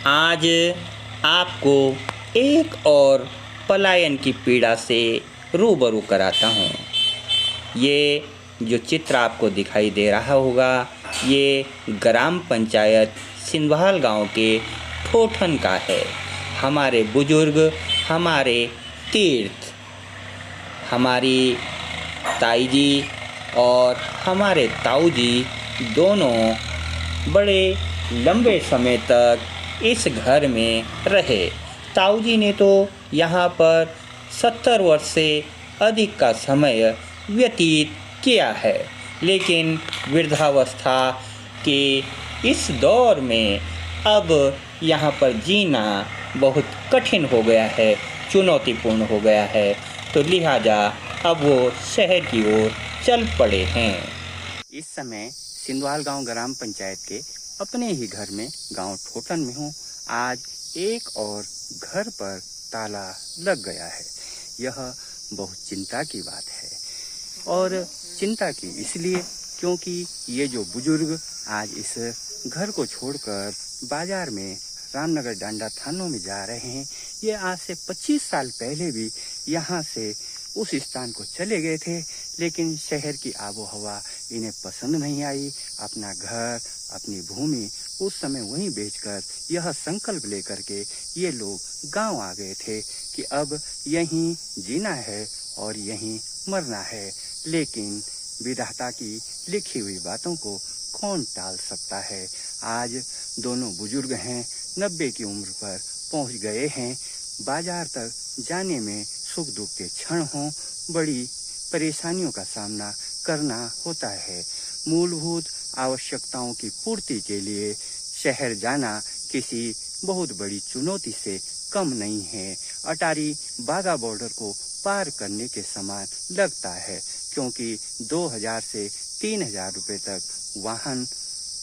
आज आपको एक और पलायन की पीड़ा से रूबरू कराता हूँ। ये जो चित्र आपको दिखाई दे रहा होगा, ये ग्राम पंचायत सिंधवाल गांव के ठोठन का है। हमारे बुजुर्ग, हमारे तीर्थ, हमारी ताई जी और हमारे ताऊ जी दोनों बड़े लंबे समय तक इस घर में रहे। ताऊ जी ने तो यहाँ पर 70 वर्ष से अधिक का समय व्यतीत किया है, लेकिन वृद्धावस्था के इस दौर में अब यहाँ पर जीना बहुत कठिन हो गया है, चुनौतीपूर्ण हो गया है, तो लिहाजा अब वो शहर की ओर चल पड़े हैं। इस समय सिंधवाल गांव ग्राम पंचायत के अपने ही घर में गांव ठोठन में हूँ। आज एक और घर पर ताला लग गया है। यह बहुत चिंता की बात है, और चिंता की इसलिए क्योंकि ये जो बुजुर्ग आज इस घर को छोड़कर बाजार में रामनगर डांडा थानों में जा रहे हैं, ये आज से 25 साल पहले भी यहाँ से उस स्थान को चले गए थे, लेकिन शहर की आबो हवा इन्हें पसंद नहीं आई। अपना घर, अपनी भूमि उस समय वहीं बेचकर यह संकल्प लेकर के ये लोग गांव आ गए थे कि अब यहीं जीना है और यहीं मरना है। लेकिन विधाता की लिखी हुई बातों को कौन टाल सकता है। आज दोनों बुजुर्ग हैं, 90 की उम्र पर पहुंच गए हैं। बाजार तक जाने में सुख दुख के क्षण हों, बड़ी परेशानियों का सामना करना होता है। मूलभूत आवश्यकताओं की पूर्ति के लिए शहर जाना किसी बहुत बड़ी चुनौती से कम नहीं है। अटारी बाघा बॉर्डर को पार करने के समान लगता है, क्योंकि 2000 से 3000 रुपए तक वाहन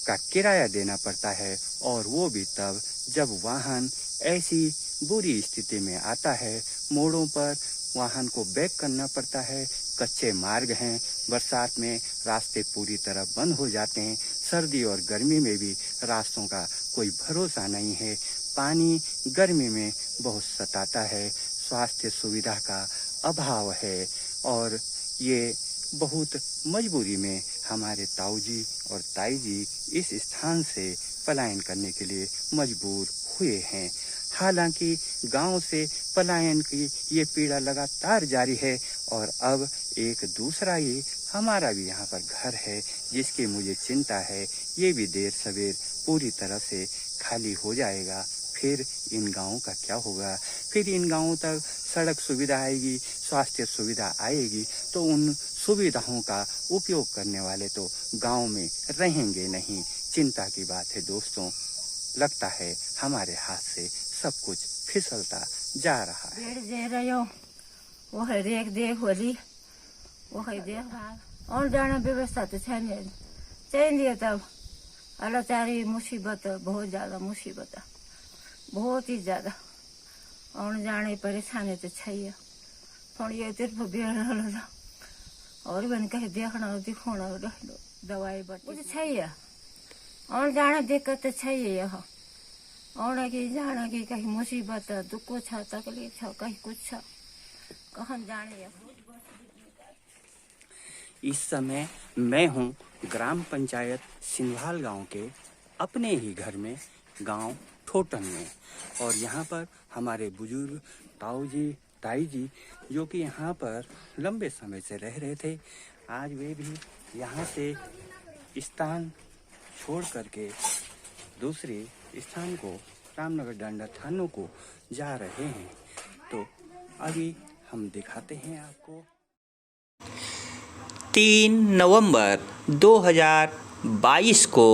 का किराया देना पड़ता है, और वो भी तब जब वाहन ऐसी बुरी स्थिति में आता है। मोड़ों पर वाहन को बैक करना पड़ता है, कच्चे मार्ग हैं, बरसात में रास्ते पूरी तरह बंद हो जाते हैं, सर्दी और गर्मी में भी रास्तों का कोई भरोसा नहीं है। पानी गर्मी में बहुत सताता है, स्वास्थ्य सुविधा का अभाव है, और ये बहुत मजबूरी में हमारे ताऊ जी और ताई जी इस स्थान से पलायन करने के लिए मजबूर हुए हैं। हालांकि गांव से पलायन की ये पीड़ा लगातार जारी है, और अब एक दूसरा ही हमारा भी यहाँ पर घर है जिसकी मुझे चिंता है। ये भी देर सवेर पूरी तरह से खाली हो जाएगा। फिर इन गांवों का क्या होगा? फिर इन गांवों तक सड़क सुविधा आएगी, स्वास्थ्य सुविधा आएगी, तो उन सुविधाओं का उपयोग करने वाले तो गांव में रहेंगे नहीं। चिंता की बात है दोस्तों। लगता है हमारे हाथ से सब कुछ फिसलता जा रहा है। वो है देख देख होली, वो है देख और जाना व्यवस्था तो चाहिए तब अलाचारी मुसीबत, बहुत ज्यादा मुसीबत, बहुत ही ज्यादा और जाने परेशानी तो चाहिए। पर ये सिर्फ बेड़ और बन कहे देखना दिखाना दवाई बट चाहिए, और जाना दिक्कत तो चाहिए। यहाँ और की जाना की कहीं मुसीबत दुख छ तकलीफ छ कहीं कुछ छ कहाँ जाने। इस समय मैं हूँ ग्राम पंचायत सिंधवाल गांव के अपने ही घर में, गांव ठोठन में, और यहाँ पर हमारे बुजुर्ग ताऊ जी ताई जी जो कि यहाँ पर लंबे समय से रह रहे थे, आज वे भी यहाँ से स्थान छोड़ करके दूसरे स्थान को रामनगर डांडा थानों को जा रहे हैं। तो अभी हम दिखाते हैं आपको। 3 नवंबर 2022 को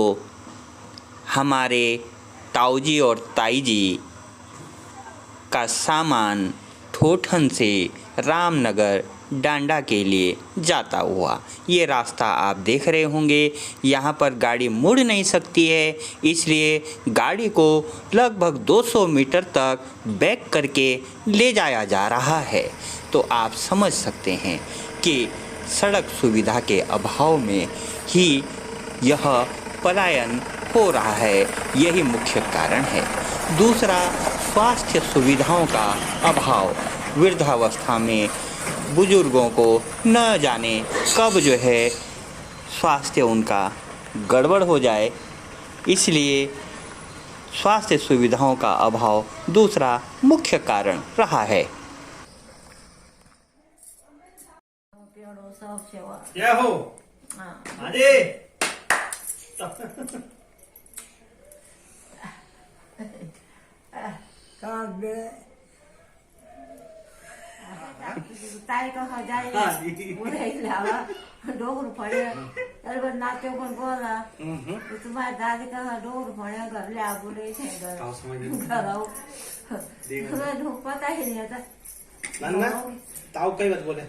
हमारे ताऊजी और ताई जी का सामान ठोठन से रामनगर डांडा के लिए जाता हुआ, ये रास्ता आप देख रहे होंगे। यहाँ पर गाड़ी मुड़ नहीं सकती है, इसलिए गाड़ी को लगभग 200 मीटर तक बैक करके ले जाया जा रहा है। तो आप समझ सकते हैं कि सड़क सुविधा के अभाव में ही यह पलायन हो रहा है, यही मुख्य कारण है। दूसरा, स्वास्थ्य सुविधाओं का अभाव। वृद्धावस्था में बुजुर्गों को न जाने कब जो है स्वास्थ्य उनका गड़बड़ हो जाए, इसलिए स्वास्थ्य सुविधाओं का अभाव दूसरा मुख्य कारण रहा है। सब सेवा क्या हो हाँ अरे ताई कहाँ जाए बुढ़े लावा डोगर पड़े अरे नाते को बोला तुम्हारी दादी कहाँ डोगर पड़े घर ले आ बोले घर आओ पता ही नहीं था नन्ना ताऊ कई बात बोले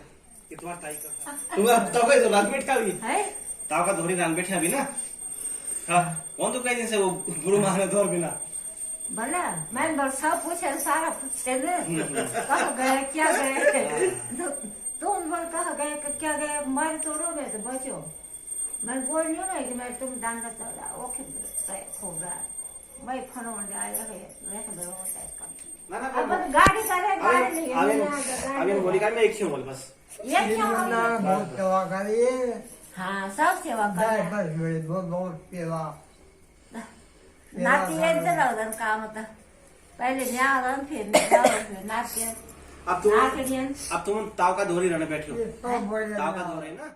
कि तुम्हारा ताई का तुम्हारा ताऊ का रात बैठ का भी है ताऊ का धोरी रात बैठे अभी ना हाँ कौन तो कई दिन से वो गुरु महाराज धोर बिना भला मैंने बस सब पूछे सारा पूछे ने कहाँ गए क्या गए तुम बोल कहाँ गए क्या गए मारे तोड़ो में तो बचो मैं बोल नहीं ना कि मैं तुम डांगा चला ओके खूब रहा मैं फनो आया है रख दो ना ना अब गाड़ी करे गाड़ी नहीं अभी बोली का मैं एक क्यों बोल बस ये क्या ना बहुत सेवा करिए हाँ सब सेवा दाई कर बस मेरे बहुत सेवा नाती इधर उधर काम था पहले न्याय फिर नाती अब तुम ताऊ का धोरी रहने बैठे हो ये सब बोले ताऊ का धोरी ना